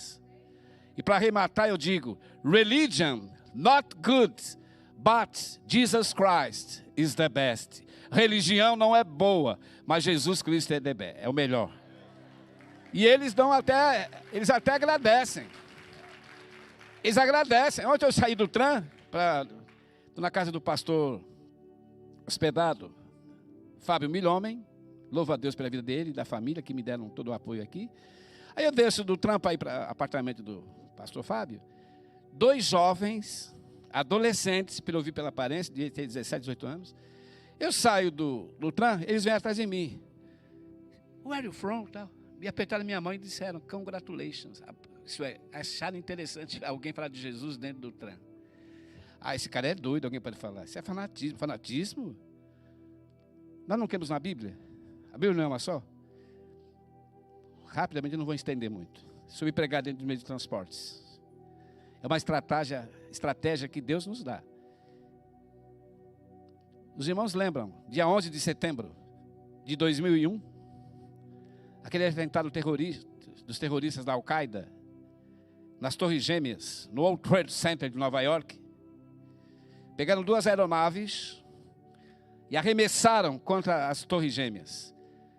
Speaker 2: E para arrematar eu digo, religion, not good, but Jesus Christ is the best. Religião não é boa, mas Jesus Cristo é o melhor. E eles até agradecem. Eles agradecem. Ontem eu saí do trem, na casa do pastor hospedado, Fábio Milhomem. Louvo a Deus pela vida dele e da família que me deram todo o apoio aqui. Aí eu desço do trem para ir para o apartamento do pastor Fábio. 2 jovens, adolescentes, pelo ouvir pela aparência, de ter 17, 18 anos. Eu saio do trem, eles vêm atrás de mim. Where are you from? Tal. Me apertaram minha mão e disseram, congratulations. Isso é, acharam interessante alguém falar de Jesus dentro do trem. Ah, esse cara é doido, alguém pode falar. Isso é fanatismo. Fanatismo? Nós não queremos na Bíblia? A Bíblia não é uma só? Rapidamente, eu não vou estender muito. Sobre pregar dentro do meio de transportes. É uma estratégia que Deus nos dá. Os irmãos lembram, dia 11 de setembro de 2001, aquele atentado dos terroristas da Al-Qaeda, nas Torres Gêmeas, no World Trade Center de Nova York, pegaram 2 aeronaves e arremessaram contra as Torres Gêmeas.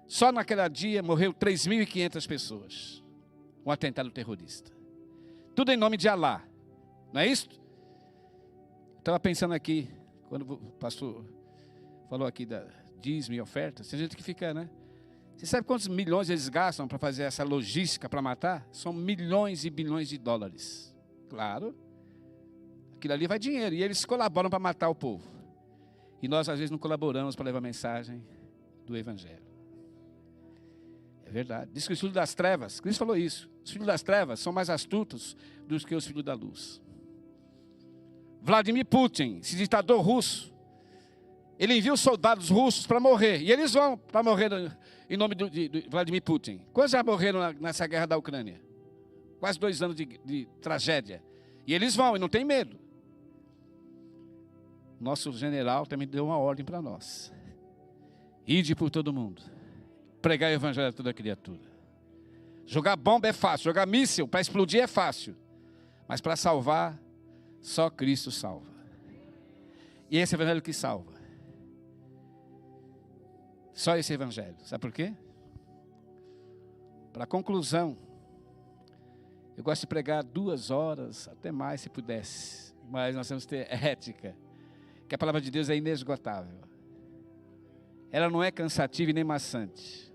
Speaker 2: Só naquele dia morreu 3.500 pessoas. Um atentado terrorista. Tudo em nome de Alá. Não é isso? Estava pensando aqui, quando o pastor falou aqui da dízimo e ofertas, tem gente que fica, né? Você sabe quantos milhões eles gastam para fazer essa logística para matar? São milhões e bilhões de dólares. Claro. Aquilo ali vai dinheiro. E eles colaboram para matar o povo. E nós, às vezes, não colaboramos para levar a mensagem do Evangelho. É verdade. Diz que os filhos das trevas, Cristo falou isso. Os filhos das trevas são mais astutos do que os filhos da luz. Vladimir Putin, esse ditador russo, ele envia os soldados russos para morrer. E eles vão para morrer em nome de Vladimir Putin. Quantos já morreram nessa guerra da Ucrânia? Quase 2 anos de tragédia. E eles vão e não tem medo. Nosso general também deu uma ordem para nós. Ide por todo mundo. Pregar o evangelho a toda criatura. Jogar bomba é fácil. Jogar míssil para explodir é fácil. Mas para salvar, só Cristo salva. E esse evangelho que salva. Só esse evangelho. Sabe por quê? Para conclusão, eu gosto de pregar 2 horas, até mais se pudesse. Mas nós temos que ter ética. Que a palavra de Deus é inesgotável. Ela não é cansativa e nem maçante.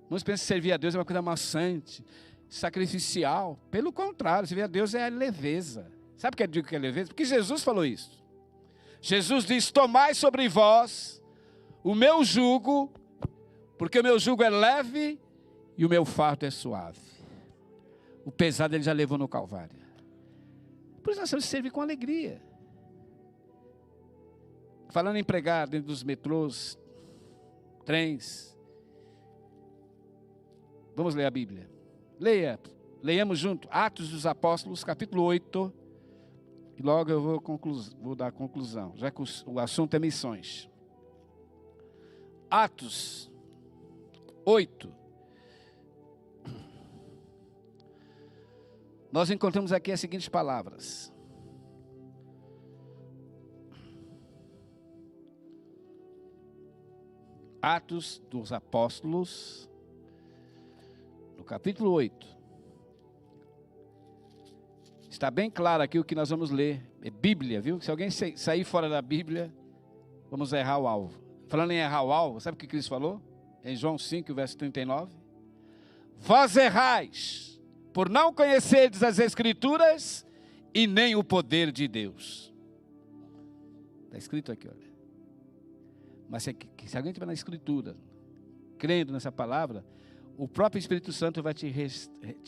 Speaker 2: Não se pensa que servir a Deus é uma coisa maçante, sacrificial. Pelo contrário, servir a Deus é leveza. Sabe o que eu digo que é leveza? Porque Jesus falou isso. Jesus diz, tomai sobre vós o meu jugo, porque o meu jugo é leve e o meu fardo é suave. O pesado ele já levou no Calvário. Por isso nós temos que servir com alegria. Falando em pregar dentro dos metrôs, trens, vamos ler a Bíblia. Leiamos junto, Atos dos Apóstolos, capítulo 8, e logo eu vou dar a conclusão, já que o assunto é missões. Atos 8. Nós encontramos aqui as seguintes palavras. Atos dos Apóstolos, no capítulo 8. Está bem claro aqui o que nós vamos ler. É Bíblia, viu? Se alguém sair fora da Bíblia, vamos errar o alvo. Falando em errar o alvo, sabe o que Cristo falou? Em João 5, verso 39. Vós errais, por não conhecerdes as Escrituras e nem o poder de Deus. Está escrito aqui, olha. Mas se alguém estiver na Escritura, crendo nessa palavra, o próprio Espírito Santo vai te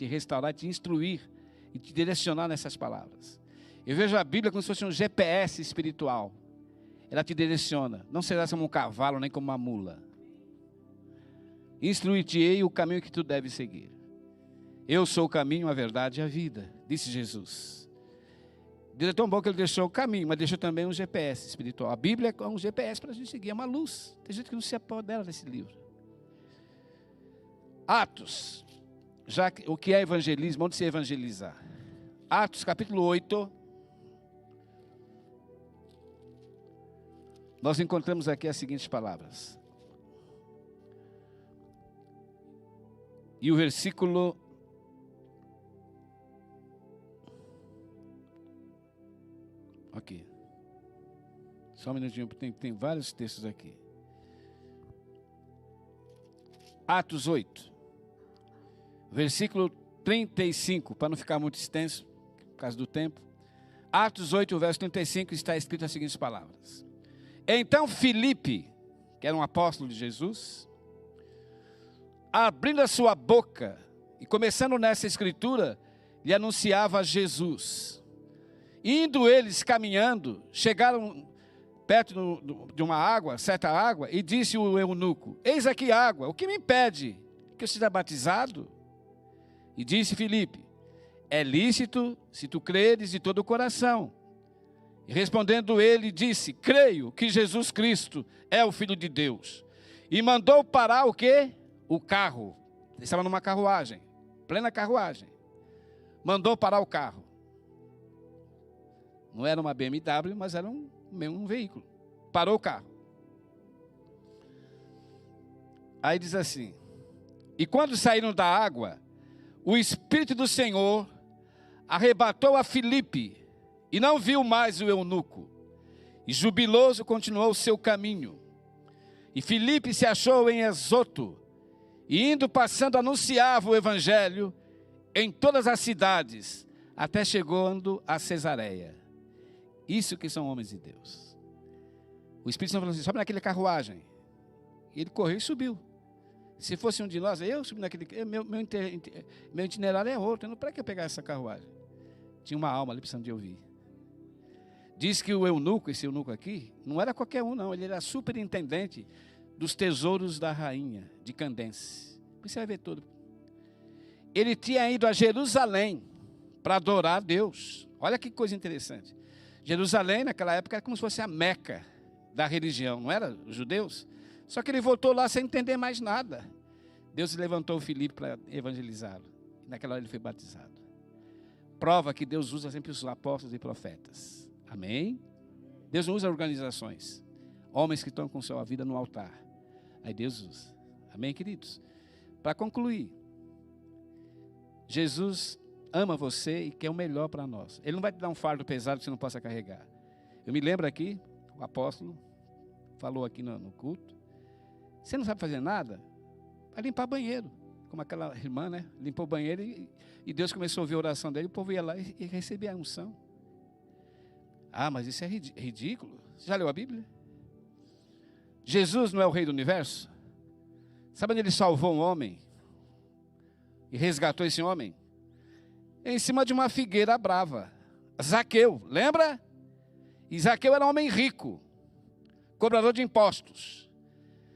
Speaker 2: restaurar, te instruir e te direcionar nessas palavras. Eu vejo a Bíblia como se fosse um GPS espiritual. ela te direciona. Não serás como um cavalo, nem como uma mula. Instruir-te-ei o caminho que tu deves seguir. Eu sou o caminho, a verdade e a vida, disse Jesus. Deus é tão bom que ele deixou o caminho, mas deixou também um GPS espiritual. A Bíblia é um GPS para a gente seguir, é uma luz. Tem gente que não se apodera desse livro. Atos. O que é evangelismo? Onde se evangelizar? Atos capítulo 8. Nós encontramos aqui as seguintes palavras. E o versículo... Aqui. Só um minutinho, tem vários textos aqui. Atos 8. Versículo 35, para não ficar muito extenso, por causa do tempo. Atos 8, verso 35, está escrito as seguintes palavras. Então Filipe, que era um apóstolo de Jesus, abrindo a sua boca, e começando nessa escritura, lhe anunciava Jesus. Indo eles caminhando, chegaram perto de uma água, certa água, e disse o eunuco, eis aqui água, o que me impede que eu seja batizado? E disse Filipe, é lícito se tu creres de todo o coração. E respondendo ele, disse, creio que Jesus Cristo é o Filho de Deus. E mandou parar o quê? O carro. Ele estava numa carruagem, plena carruagem. Mandou parar o carro. Não era uma BMW, mas era um veículo. Parou o carro. Aí diz assim, e quando saíram da água, o Espírito do Senhor arrebatou a Filipe, e não viu mais o eunuco. E jubiloso continuou o seu caminho. E Filipe se achou em Azoto, e indo passando anunciava o evangelho em todas as cidades, até chegando a Cesareia. Isso que são homens de Deus. O Espírito Santo falou assim, sobe naquela carruagem. E ele correu e subiu. Se fosse um de nós, eu subi naquele... Meu itinerário é outro, para que eu pegar essa carruagem? Tinha uma alma ali precisando de ouvir. Diz que o eunuco, esse eunuco aqui, não era qualquer um não, ele era superintendente dos tesouros da rainha de Candence. Você vai ver tudo. Ele tinha ido a Jerusalém para adorar a Deus. Olha que coisa interessante. Jerusalém, naquela época, era como se fosse a Meca da religião, não era? Os judeus. Só que ele voltou lá sem entender mais nada. Deus levantou o Filipe para evangelizá-lo. Naquela hora ele foi batizado. Prova que Deus usa sempre os apóstolos e profetas. Amém? Deus não usa organizações. Homens que estão com sua vida no altar. Aí Deus usa. Amém, queridos? Para concluir, Jesus ama você e quer o melhor para nós. Ele não vai te dar um fardo pesado que você não possa carregar. Eu me lembro aqui, o apóstolo falou aqui no culto, você não sabe fazer nada? Vai limpar banheiro. Como aquela irmã, né? Limpou o banheiro e Deus começou a ouvir a oração dele, o povo ia lá e recebia a unção. Ah, mas isso é ridículo. Você já leu a Bíblia? Jesus não é o rei do universo? Sabe onde ele salvou um homem? E resgatou esse homem? Em cima de uma figueira brava. Zaqueu, lembra? E Zaqueu era um homem rico, cobrador de impostos.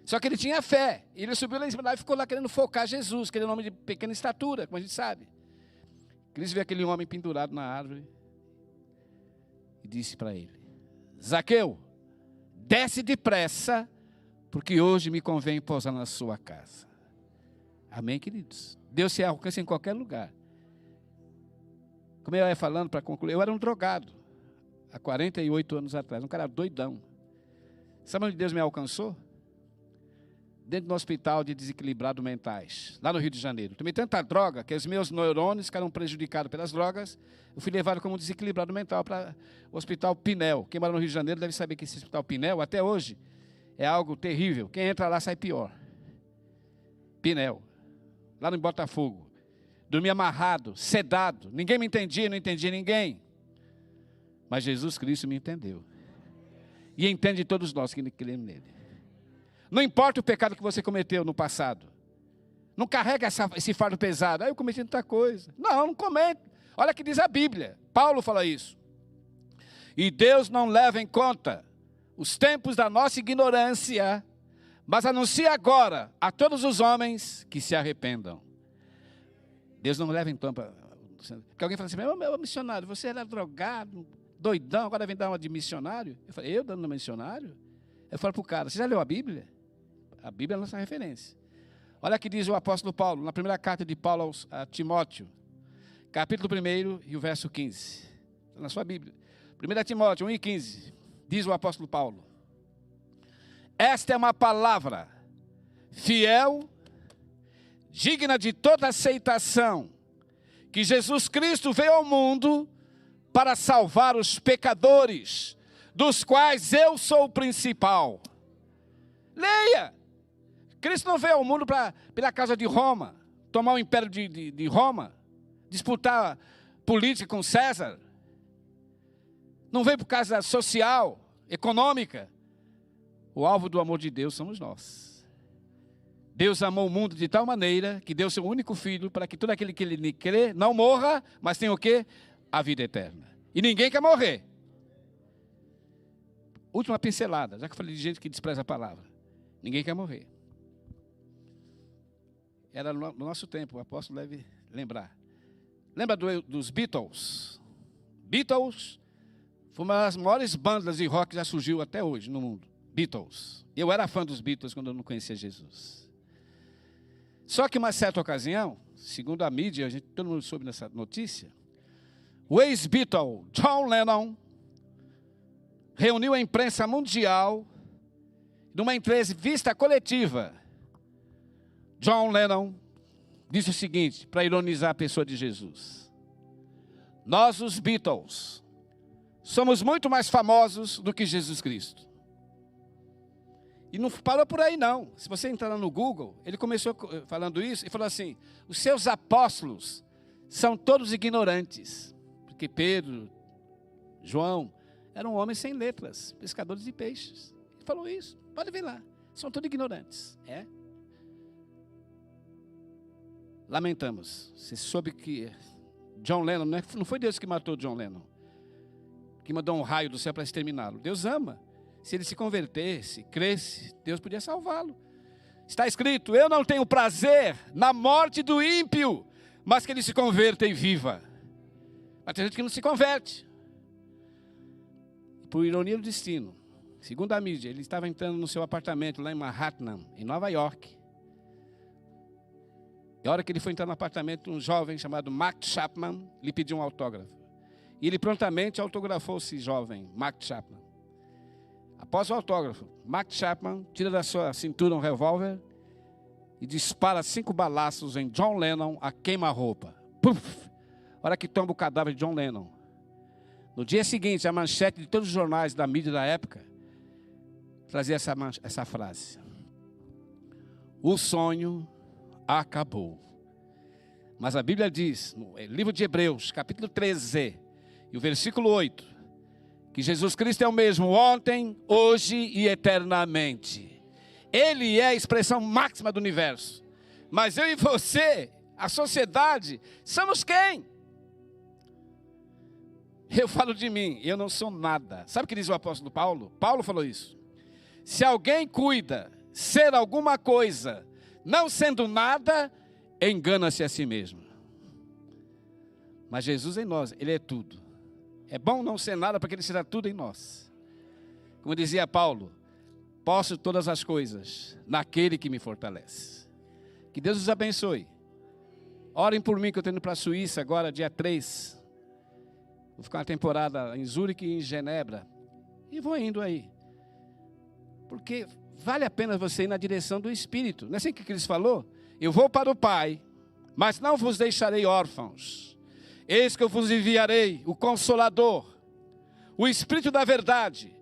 Speaker 2: Só que ele tinha fé. E ele subiu lá em cima lá e ficou lá querendo focar Jesus, aquele homem de pequena estatura, como a gente sabe. Cristo viu aquele homem pendurado na árvore e disse para ele, Zaqueu, desce depressa, porque hoje me convém pousar na sua casa. Amém, queridos? Deus se alcança em qualquer lugar. Como eu ia falando para concluir, eu era um drogado, há 48 anos atrás, um cara doidão. Sabe onde Deus me alcançou? Dentro do hospital de desequilibrados mentais, lá no Rio de Janeiro. Tomei tanta droga que os meus neurônios ficaram prejudicados pelas drogas. Eu fui levado como desequilibrado mental para o Hospital Pinel. Quem mora no Rio de Janeiro deve saber que esse Hospital Pinel, até hoje, é algo terrível. Quem entra lá sai pior. Pinel, lá no Botafogo. Dormi amarrado, sedado. Ninguém me entendia, não entendia ninguém. Mas Jesus Cristo me entendeu. E entende todos nós que cremos nele. Não importa o pecado que você cometeu no passado. Não carrega esse fardo pesado. Eu cometi tanta coisa. Não comete. Olha o que diz a Bíblia. Paulo fala isso. E Deus não leva em conta os tempos da nossa ignorância, mas anuncia agora a todos os homens que se arrependam. Deus não leva então para... Porque alguém fala assim, meu missionário, você era drogado, doidão, agora vem dar uma de missionário? Eu falei, eu dando uma missionário? Eu falo para o cara, você já leu a Bíblia? A Bíblia é a nossa referência. Olha o que diz o apóstolo Paulo, na primeira carta de Paulo a Timóteo, capítulo 1 e o verso 15. Na sua Bíblia. 1 Timóteo 1:15, diz o apóstolo Paulo. Esta é uma palavra fiel, digna de toda aceitação, que Jesus Cristo veio ao mundo para salvar os pecadores, dos quais eu sou o principal. Leia! Cristo não veio ao mundo pela causa de Roma, tomar o império de Roma, disputar política com César. Não veio por causa social, econômica. O alvo do amor de Deus somos nós. Deus amou o mundo de tal maneira que deu seu único filho para que todo aquele que ele crê não morra, mas tenha o quê? A vida eterna. E ninguém quer morrer. Última pincelada, já que eu falei de gente que despreza a palavra. Ninguém quer morrer. Era no nosso tempo, o apóstolo deve lembrar. Lembra dos Beatles? Beatles foi uma das maiores bandas de rock que já surgiu até hoje no mundo. Beatles. Eu era fã dos Beatles quando eu não conhecia Jesus. Só que uma certa ocasião, segundo a mídia, todo mundo soube nessa notícia, o ex-Beatle John Lennon reuniu a imprensa mundial numa entrevista coletiva. John Lennon disse o seguinte, para ironizar a pessoa de Jesus. Nós, os Beatles, somos muito mais famosos do que Jesus Cristo. E não parou por aí, não. Se você entrar no Google, ele começou falando isso e falou assim, os seus apóstolos são todos ignorantes. Porque Pedro, João, eram homens sem letras, pescadores de peixes. Ele falou isso, pode ver lá. São todos ignorantes. É. Lamentamos. Você soube que John Lennon, não foi Deus que matou John Lennon, que mandou um raio do céu para exterminá-lo. Deus ama. Se ele se convertesse, cresce, Deus podia salvá-lo. Está escrito, eu não tenho prazer na morte do ímpio, mas que ele se converta e viva. Mas tem gente que não se converte. Por ironia do destino, segundo a mídia, ele estava entrando no seu apartamento lá em Manhattan, em Nova York. E a hora que ele foi entrar no apartamento, um jovem chamado Mark Chapman lhe pediu um autógrafo. E ele prontamente autografou esse jovem, Mark Chapman. Após o autógrafo, Mark Chapman tira da sua cintura um revólver e dispara 5 balaços em John Lennon a queima-roupa. Puf! A hora que tomba o cadáver de John Lennon. No dia seguinte, a manchete de todos os jornais da mídia da época trazia essa frase. O sonho acabou. Mas a Bíblia diz, no livro de Hebreus, capítulo 13, e o versículo 8, que Jesus Cristo é o mesmo ontem, hoje e eternamente. Ele é a expressão máxima do universo. Mas eu e você, a sociedade, somos quem? Eu falo de mim, eu não sou nada. Sabe o que diz o apóstolo Paulo? Paulo falou isso. Se alguém cuida ser alguma coisa, não sendo nada, engana-se a si mesmo. Mas Jesus em nós, Ele é tudo. É bom não ser nada, porque Ele será tudo em nós. Como dizia Paulo, posso todas as coisas naquele que me fortalece. Que Deus os abençoe. Orem por mim, que eu estou indo para a Suíça agora, dia 3. Vou ficar uma temporada em Zurique e em Genebra. E vou indo aí. Porque vale a pena você ir na direção do Espírito. Não é assim que Cristo falou? Eu vou para o Pai, mas não vos deixarei órfãos. Eis que eu vos enviarei o Consolador, o Espírito da verdade,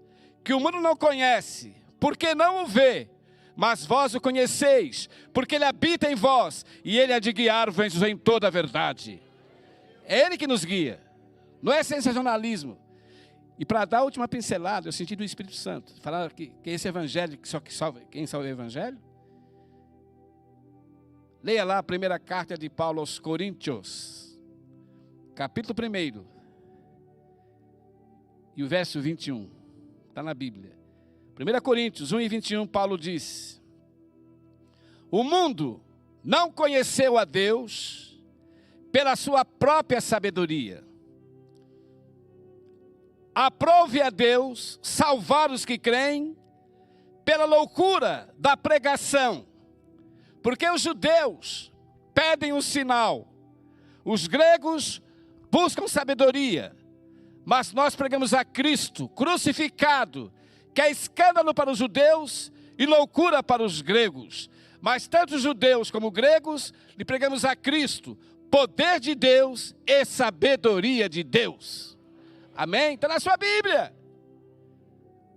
Speaker 2: que o mundo não conhece, porque não o vê, mas vós o conheceis, porque Ele habita em vós, e Ele é de guiar-vos em toda a verdade. É Ele que nos guia, não é sensacionalismo. E para dar a última pincelada, eu senti do Espírito Santo, falar que esse evangelho, que salva, quem salva é o evangelho? Leia lá a primeira carta de Paulo aos Coríntios, capítulo 1, e o verso 21, está na Bíblia. 1 Coríntios 1:21, Paulo diz: o mundo não conheceu a Deus pela sua própria sabedoria. Aprove a Deus salvar os que creem pela loucura da pregação. Porque os judeus pedem um sinal, os gregos buscam sabedoria, mas nós pregamos a Cristo crucificado, que é escândalo para os judeus e loucura para os gregos. Mas tanto os judeus como os gregos lhe pregamos a Cristo, poder de Deus e sabedoria de Deus. Amém? Está na sua Bíblia.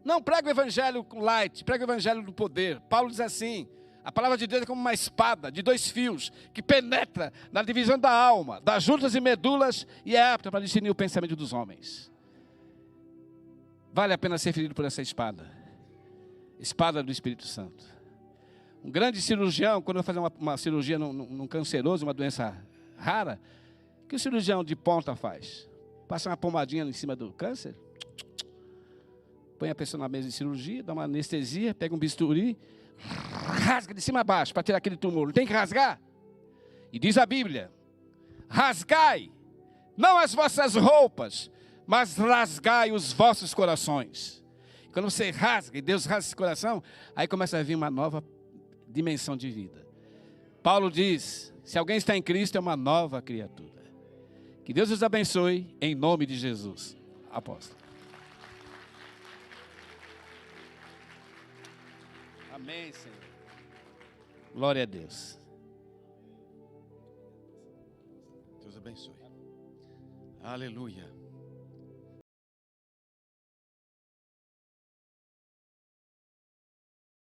Speaker 2: Não prega o evangelho com light, prega o evangelho do poder. Paulo diz assim: a palavra de Deus é como uma espada de 2 fios, que penetra na divisão da alma, das juntas e medulas, e é apta para discernir o pensamento dos homens. Vale a pena ser ferido por essa espada. Espada do Espírito Santo. Um grande cirurgião, quando vai fazer uma cirurgia num canceroso, uma doença rara, o que o cirurgião de ponta faz? Passa uma pomadinha em cima do câncer, põe a pessoa na mesa de cirurgia, dá uma anestesia, pega um bisturi, rasga de cima a baixo para tirar aquele tumor. Não tem que rasgar? E diz a Bíblia: rasgai, não as vossas roupas, mas rasgai os vossos corações. Quando você rasga, e Deus rasga esse coração, aí começa a vir uma nova dimensão de vida. Paulo diz: se alguém está em Cristo, é uma nova criatura. Que Deus os abençoe, em nome de Jesus. Apóstolo. Amém, Senhor. Glória a Deus.
Speaker 1: Deus abençoe. Aleluia.